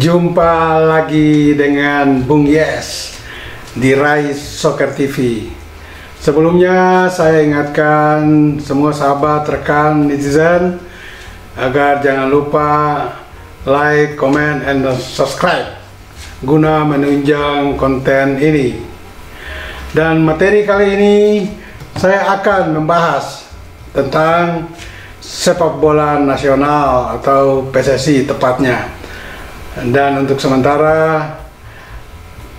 Jumpa lagi dengan Bung Yes di Rise Soccer TV. Sebelumnya saya ingatkan semua sahabat, rekan, netizen agar jangan lupa like, comment, and subscribe guna menunjang konten ini. Dan materi kali ini saya akan membahas tentang sepak bola nasional atau PSSI tepatnya. Dan untuk sementara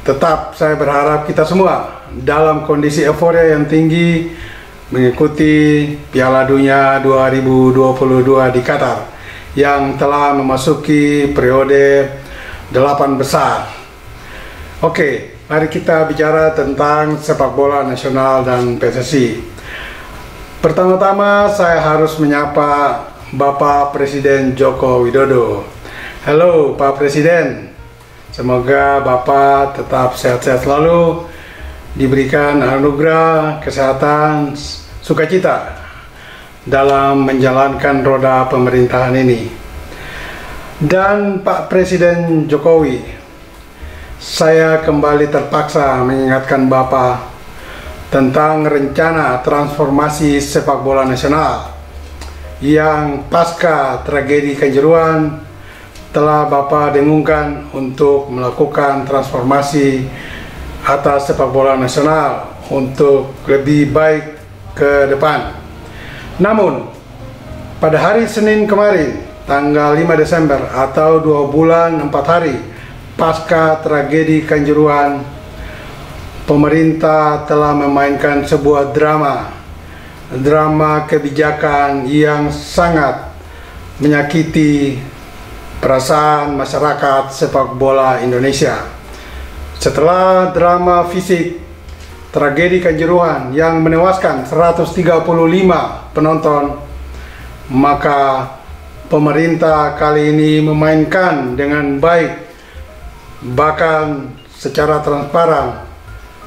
tetap saya berharap kita semua dalam kondisi euforia yang tinggi mengikuti Piala Dunia 2022 di Qatar yang telah memasuki periode 8 besar. Oke, mari kita bicara tentang sepak bola nasional dan PSSI. Pertama-tama saya harus menyapa Bapak Presiden Joko Widodo. Halo Pak Presiden, semoga Bapak tetap sehat-sehat selalu, diberikan anugerah kesehatan, sukacita dalam menjalankan roda pemerintahan ini. Dan Pak Presiden Jokowi, saya kembali terpaksa mengingatkan Bapak tentang rencana transformasi sepak bola nasional yang pasca tragedi Kanjuruhan telah Bapak dengungkan untuk melakukan transformasi atas sepak bola nasional untuk lebih baik ke depan. Namun, pada hari Senin kemarin, tanggal 5 Desember atau 2 bulan 4 hari pasca tragedi Kanjuruhan, pemerintah telah memainkan sebuah drama kebijakan yang sangat menyakiti perasaan masyarakat sepak bola Indonesia. Setelah drama fisik tragedi Kanjuruhan yang menewaskan 135 penonton, maka pemerintah kali ini memainkan dengan baik, bahkan secara transparan,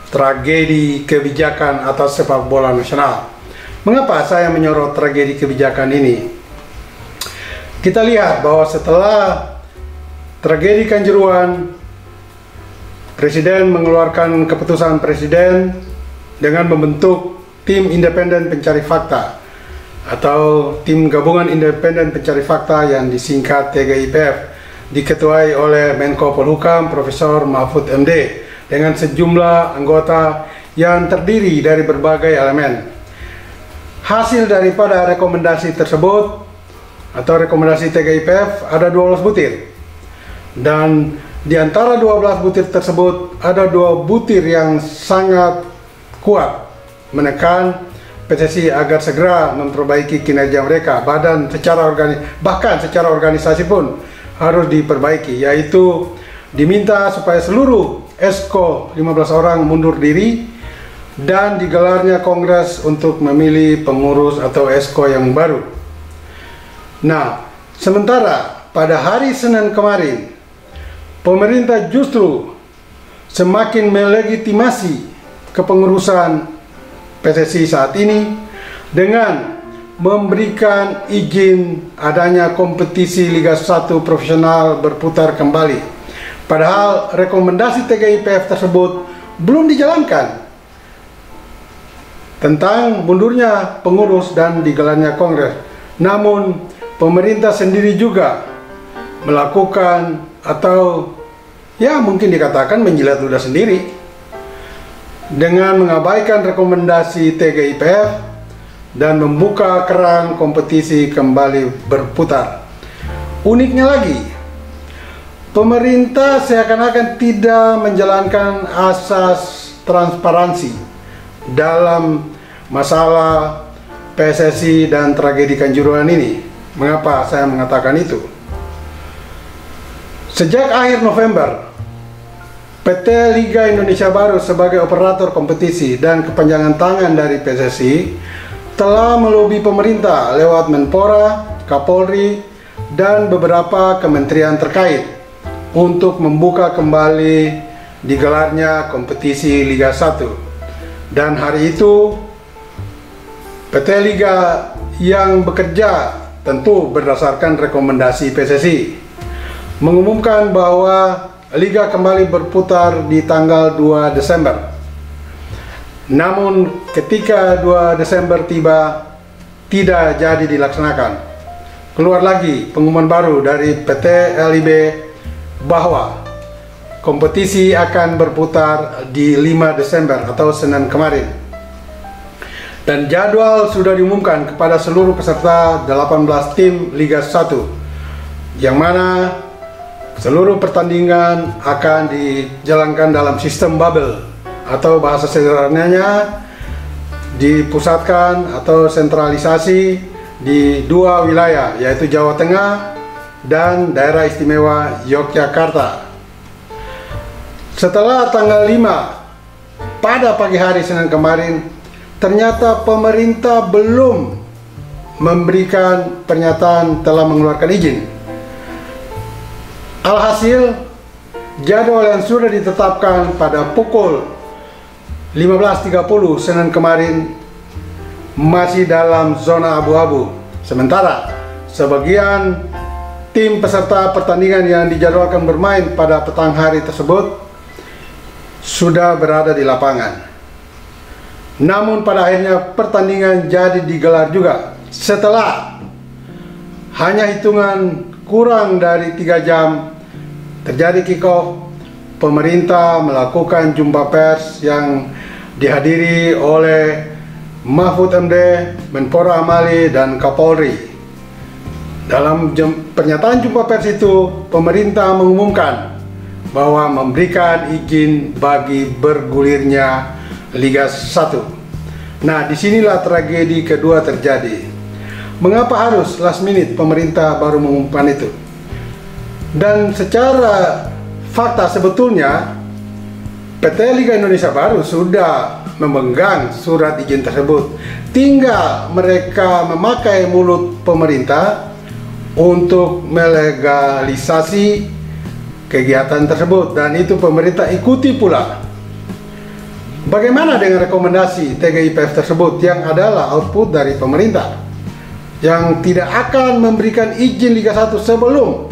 tragedi kebijakan atas sepak bola nasional. Mengapa saya menyorot tragedi kebijakan ini? Kita lihat bahwa setelah tragedi Kanjuruhan, Presiden mengeluarkan keputusan Presiden dengan membentuk tim independen pencari fakta atau tim gabungan independen pencari fakta yang disingkat TGIPF, diketuai oleh Menko Polhukam Profesor Mahfud MD dengan sejumlah anggota yang terdiri dari berbagai elemen. Hasil daripada rekomendasi tersebut atau rekomendasi TGIPF ada 12 butir, dan di antara 12 butir tersebut ada 2 butir yang sangat kuat menekan PSSI agar segera memperbaiki kinerja mereka, bahkan secara organisasi pun harus diperbaiki, yaitu diminta supaya seluruh ESCO 15 orang mundur diri dan digelarnya kongres untuk memilih pengurus atau ESCO yang baru. Nah, sementara pada hari Senin kemarin, pemerintah justru semakin melegitimasi kepengurusan PSSI saat ini dengan memberikan izin adanya kompetisi Liga 1 profesional berputar kembali. Padahal rekomendasi TGIPF tersebut belum dijalankan tentang mundurnya pengurus dan digelarnya kongres. Namun pemerintah sendiri juga melakukan atau ya mungkin dikatakan menjilat ludah sendiri dengan mengabaikan rekomendasi TGIPF dan membuka keran kompetisi kembali berputar. Uniknya lagi, pemerintah seakan-akan tidak menjalankan asas transparansi dalam masalah PSSI dan tragedi Kanjuruhan ini. Mengapa saya mengatakan itu? Sejak akhir November, PT Liga Indonesia Baru sebagai operator kompetisi dan kepanjangan tangan dari PSSI telah melobi pemerintah lewat Menpora, Kapolri, dan beberapa kementerian terkait untuk membuka kembali digelarnya kompetisi Liga 1. Dan hari itu PT Liga yang bekerja tentu berdasarkan rekomendasi PSSI mengumumkan bahwa Liga kembali berputar di tanggal 2 Desember. Namun ketika 2 Desember tiba, tidak jadi dilaksanakan. Keluar lagi pengumuman baru dari PT LIB bahwa kompetisi akan berputar di 5 Desember atau Senin kemarin. Dan jadwal sudah diumumkan kepada seluruh peserta 18 tim Liga 1, yang mana seluruh pertandingan akan dijalankan dalam sistem bubble, atau bahasa sederhananya dipusatkan atau sentralisasi di 2 wilayah, yaitu Jawa Tengah dan Daerah Istimewa Yogyakarta. Setelah tanggal 5 pada pagi hari Senin kemarin, ternyata pemerintah belum memberikan pernyataan telah mengeluarkan izin. Alhasil, jadwal yang sudah ditetapkan pada pukul 15.30 Senin kemarin masih dalam zona abu-abu. Sementara sebagian tim peserta pertandingan yang dijadwalkan bermain pada petang hari tersebut sudah berada di lapangan. Namun pada akhirnya pertandingan jadi digelar juga setelah hanya hitungan kurang dari 3 jam terjadi kick-off. Pemerintah melakukan jumpa pers yang dihadiri oleh Mahfud MD, Menpora Amali, dan Kapolri. Dalam pernyataan jumpa pers itu, pemerintah mengumumkan bahwa memberikan izin bagi bergulirnya Liga 1. Nah, disinilah tragedi kedua terjadi. Mengapa harus last minute pemerintah baru mengumumkan itu? Dan secara fakta sebetulnya PT Liga Indonesia Baru sudah memegang surat izin tersebut. Tinggal mereka memakai mulut pemerintah untuk melegalisasi kegiatan tersebut, dan itu pemerintah ikuti pula. Bagaimana dengan rekomendasi TGIPF tersebut yang adalah output dari pemerintah yang tidak akan memberikan izin Liga 1 sebelum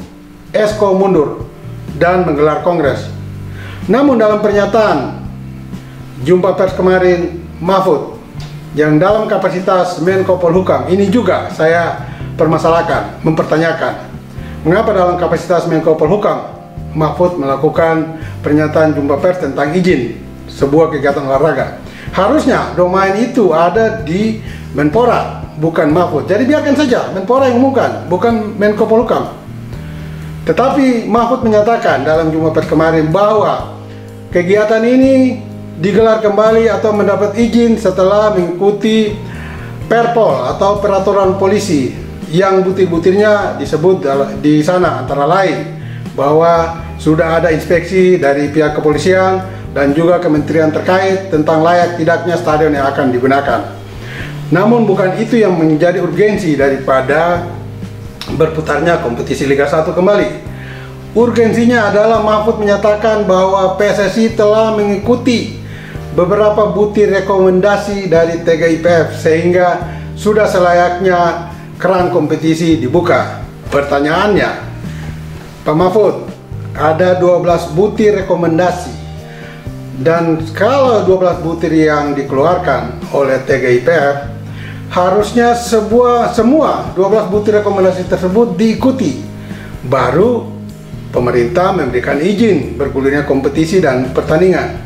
Esko mundur dan menggelar kongres? Namun dalam pernyataan jumpa pers kemarin, Mahfud yang dalam kapasitas Menko Polhukam, ini juga saya permasalahkan, mempertanyakan mengapa dalam kapasitas Menko Polhukam Mahfud melakukan pernyataan jumpa pers tentang izin sebuah kegiatan olahraga. Harusnya domain itu ada di Menpora, bukan Mahfud. Jadi biarkan saja Menpora yang umumkan, bukan Menko Polhukam. Tetapi Mahfud menyatakan dalam jumpa pers kemarin bahwa kegiatan ini digelar kembali atau mendapat izin setelah mengikuti Perpol atau peraturan polisi yang butir-butirnya disebut di sana antara lain bahwa sudah ada inspeksi dari pihak kepolisian dan juga kementerian terkait tentang layak tidaknya stadion yang akan digunakan. Namun bukan itu yang menjadi urgensi daripada berputarnya kompetisi Liga 1 kembali. Urgensinya adalah Mahfud menyatakan bahwa PSSI telah mengikuti beberapa butir rekomendasi dari TGIPF sehingga sudah selayaknya keran kompetisi dibuka. Pertanyaannya, Pak Mahfud, ada 12 butir rekomendasi, dan kalau 12 butir yang dikeluarkan oleh TGIPF, harusnya semua 12 butir rekomendasi tersebut diikuti, baru pemerintah memberikan izin bergulirnya kompetisi dan pertandingan.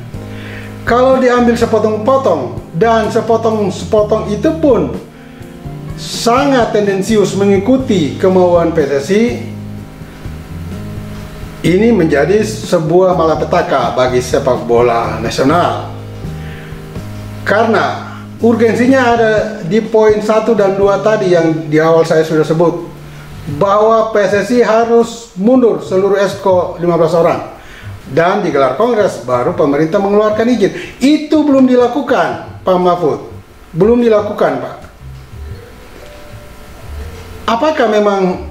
Kalau diambil sepotong-potong, dan sepotong-sepotong itu pun sangat tendensius mengikuti kemauan PSSI, ini menjadi sebuah malapetaka bagi sepak bola nasional. Karena urgensinya ada di poin 1 dan 2 tadi yang di awal saya sudah sebut, bahwa PSSI harus mundur seluruh Esko 15 orang dan digelar kongres baru pemerintah mengeluarkan izin. Itu belum dilakukan, Pak Mahfud. Belum dilakukan, Pak. Apakah memang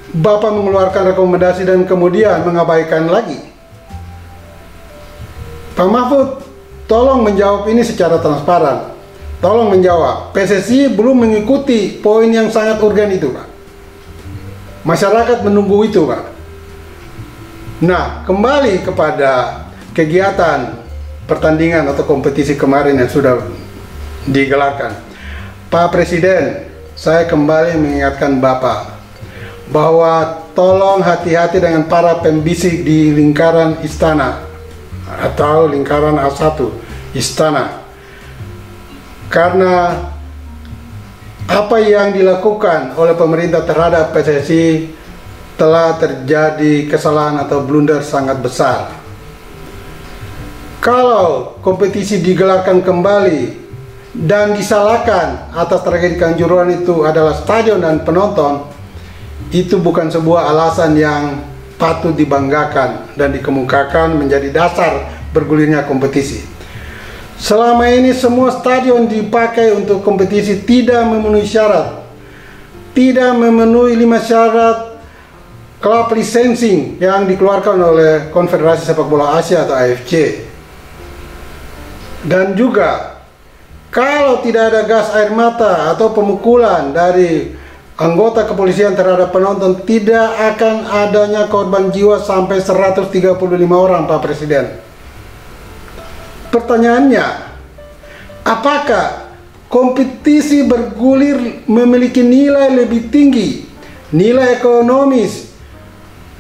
Bapak mengeluarkan rekomendasi dan kemudian mengabaikan lagi? Pak Mahfud, tolong menjawab ini secara transparan. Tolong menjawab. PSSI belum mengikuti poin yang sangat urgen itu, Pak. Masyarakat menunggu itu, Pak. Nah, kembali kepada kegiatan pertandingan atau kompetisi kemarin yang sudah digelarkan. Pak Presiden, saya kembali mengingatkan Bapak bahwa tolong hati-hati dengan para pembisik di lingkaran istana atau lingkaran A1 istana. Karena apa yang dilakukan oleh pemerintah terhadap PSSI telah terjadi kesalahan atau blunder sangat besar. Kalau kompetisi digelarkan kembali dan disalahkan atas tragedi Kanjuruhan itu adalah stadion dan penonton, itu bukan sebuah alasan yang patut dibanggakan dan dikemukakan menjadi dasar bergulirnya kompetisi. Selama ini semua stadion dipakai untuk kompetisi tidak memenuhi syarat, tidak memenuhi 5 syarat club licensing yang dikeluarkan oleh Konfederasi Sepak Bola Asia atau AFC. Dan juga kalau tidak ada gas air mata atau pemukulan dari anggota kepolisian terhadap penonton, tidak akan adanya korban jiwa sampai 135 orang, Pak Presiden. Pertanyaannya, apakah kompetisi bergulir memiliki nilai lebih tinggi, nilai ekonomis,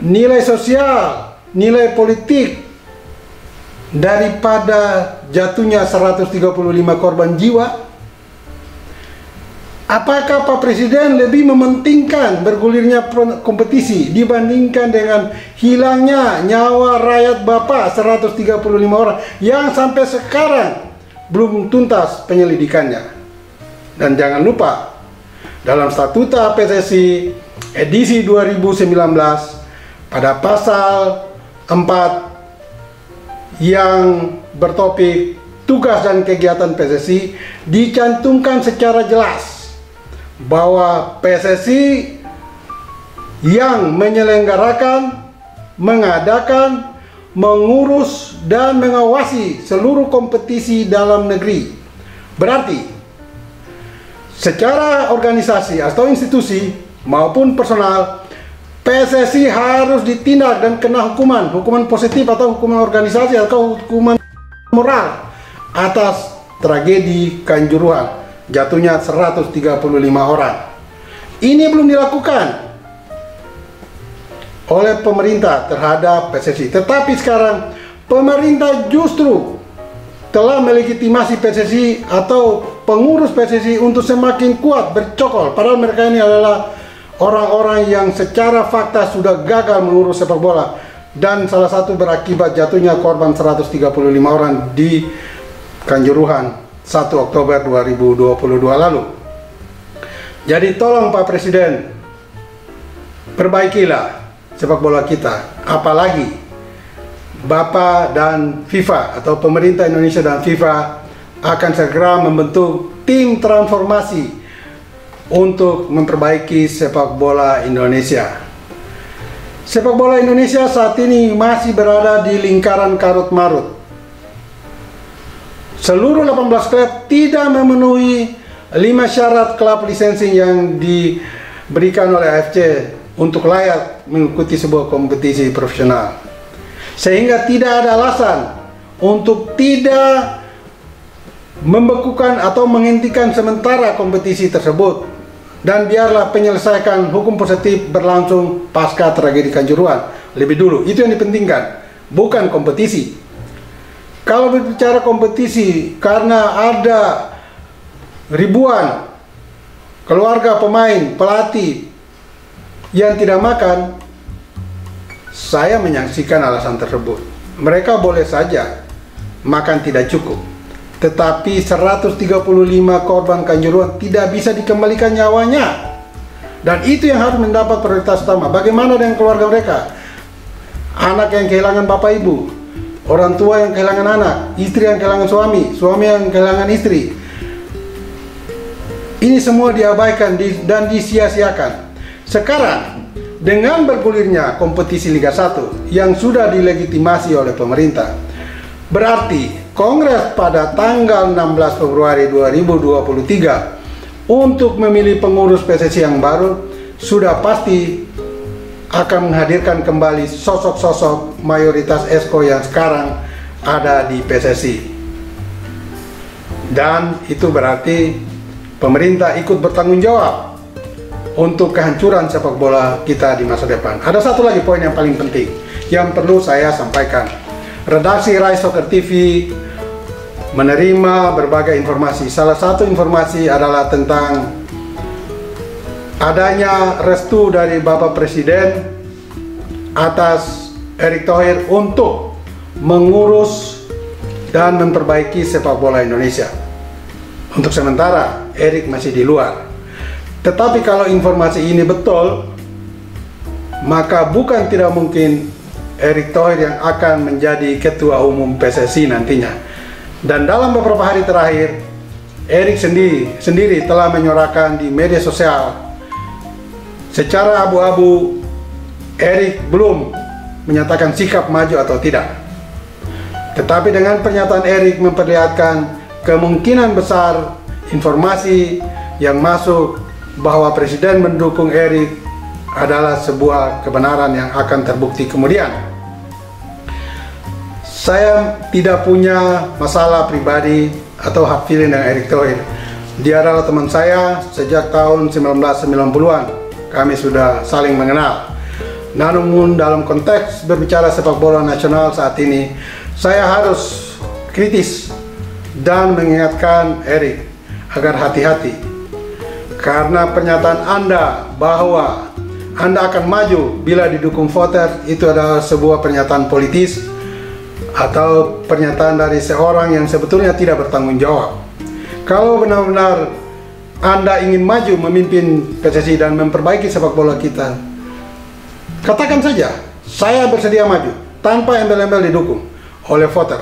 nilai sosial, nilai politik daripada jatuhnya 135 korban jiwa? Apakah Pak Presiden lebih mementingkan bergulirnya kompetisi dibandingkan dengan hilangnya nyawa rakyat Bapak 135 orang yang sampai sekarang belum tuntas penyelidikannya? Dan jangan lupa, dalam statuta PSSI edisi 2019 pada pasal 4 yang bertopik tugas dan kegiatan PSSI dicantumkan secara jelas bahwa PSSI yang menyelenggarakan, mengadakan, mengurus, dan mengawasi seluruh kompetisi dalam negeri. Berarti, secara organisasi atau institusi maupun personal, PSSI harus ditindak dan kena hukuman positif atau hukuman organisasi atau hukuman moral atas tragedi Kanjuruhan. Jatuhnya 135 orang. Ini belum dilakukan oleh pemerintah terhadap PSSI. Tetapi sekarang pemerintah justru telah melegitimasi PSSI atau pengurus PSSI untuk semakin kuat bercokol. Padahal mereka ini adalah orang-orang yang secara fakta sudah gagal mengurus sepak bola. Dan salah satu berakibat jatuhnya korban 135 orang di Kanjuruhan 1 Oktober 2022 lalu. Jadi tolong Pak Presiden, perbaikilah sepak bola kita. Apalagi Bapak dan FIFA atau pemerintah Indonesia dan FIFA akan segera membentuk tim transformasi untuk memperbaiki sepak bola Indonesia. Sepak bola Indonesia saat ini masih berada di lingkaran karut-marut. Seluruh 18 klub tidak memenuhi 5 syarat klub licensing yang diberikan oleh AFC untuk layak mengikuti sebuah kompetisi profesional. Sehingga tidak ada alasan untuk tidak membekukan atau menghentikan sementara kompetisi tersebut. Dan biarlah penyelesaian hukum positif berlangsung pasca tragedi Kanjuruhan lebih dulu. Itu yang dipentingkan, bukan kompetisi. Kalau berbicara kompetisi, karena ada ribuan keluarga pemain, pelatih yang tidak makan, saya menyaksikan alasan tersebut. Mereka boleh saja makan tidak cukup, tetapi 135 korban Kanjuruhan tidak bisa dikembalikan nyawanya. Dan itu yang harus mendapat prioritas utama. Bagaimana dengan keluarga mereka? Anak yang kehilangan bapak ibu, orang tua yang kehilangan anak, istri yang kehilangan suami, suami yang kehilangan istri. Ini semua diabaikan dan disia-siakan. Sekarang, dengan bergulirnya kompetisi Liga 1 yang sudah dilegitimasi oleh pemerintah, berarti Kongres pada tanggal 16 Februari 2023 untuk memilih pengurus PSSI yang baru sudah pasti akan menghadirkan kembali sosok-sosok mayoritas ESCO yang sekarang ada di PSSI. Dan itu berarti pemerintah ikut bertanggung jawab untuk kehancuran sepak bola kita di masa depan. Ada satu lagi poin yang paling penting yang perlu saya sampaikan. Redaksi Rise Soccer TV menerima berbagai informasi. Salah satu informasi adalah tentang adanya restu dari Bapak Presiden atas Erick Thohir untuk mengurus dan memperbaiki sepak bola Indonesia. Untuk sementara Erick masih di luar. Tetapi kalau informasi ini betul, maka bukan tidak mungkin Erick Thohir yang akan menjadi ketua umum PSSI nantinya. Dan dalam beberapa hari terakhir, Erick sendiri telah menyuarakan di media sosial secara abu-abu. Erick belum menyatakan sikap maju atau tidak. Tetapi dengan pernyataan Erick memperlihatkan kemungkinan besar informasi yang masuk bahwa Presiden mendukung Erick adalah sebuah kebenaran yang akan terbukti kemudian. Saya tidak punya masalah pribadi atau hard feeling dengan Erick Thohir. Dia adalah teman saya sejak tahun 1990-an. Kami sudah saling mengenal. Namun dalam konteks berbicara sepak bola nasional saat ini, saya harus kritis dan mengingatkan Erick agar hati-hati. Karena pernyataan Anda bahwa Anda akan maju bila didukung voter itu adalah sebuah pernyataan politis atau pernyataan dari seorang yang sebetulnya tidak bertanggung jawab. Kalau benar-benar Anda ingin maju memimpin PSSI dan memperbaiki sepak bola kita, katakan saja, saya bersedia maju tanpa embel-embel didukung oleh voter.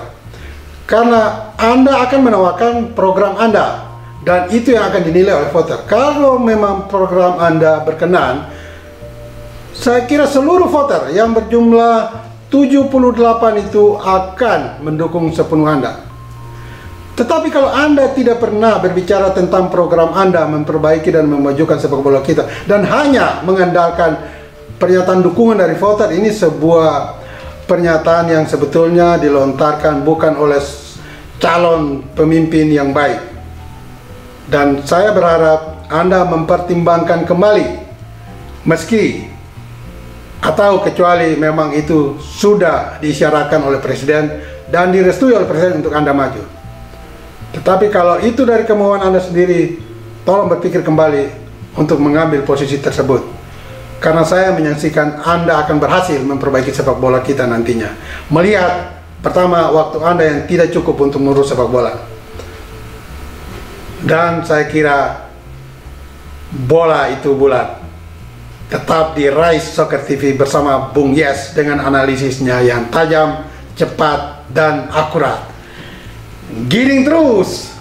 Karena Anda akan menawarkan program Anda dan itu yang akan dinilai oleh voter. Kalau memang program Anda berkenan, saya kira seluruh voter yang berjumlah 78 itu akan mendukung sepenuh Anda. Tetapi kalau Anda tidak pernah berbicara tentang program Anda memperbaiki dan memajukan sepak bola kita dan hanya mengandalkan pernyataan dukungan dari voter, ini sebuah pernyataan yang sebetulnya dilontarkan bukan oleh calon pemimpin yang baik. Dan saya berharap Anda mempertimbangkan kembali, meski atau kecuali memang itu sudah diisyaratkan oleh Presiden dan direstui oleh Presiden untuk Anda maju. Tetapi kalau itu dari kemauan Anda sendiri, tolong berpikir kembali untuk mengambil posisi tersebut. Karena saya menyaksikan Anda akan berhasil memperbaiki sepak bola kita nantinya. Melihat pertama waktu Anda yang tidak cukup untuk mengurus sepak bola. Dan saya kira bola itu bulat. Tetap di Rise Soccer TV bersama Bung Yes dengan analisisnya yang tajam, cepat, dan akurat. Giring terus!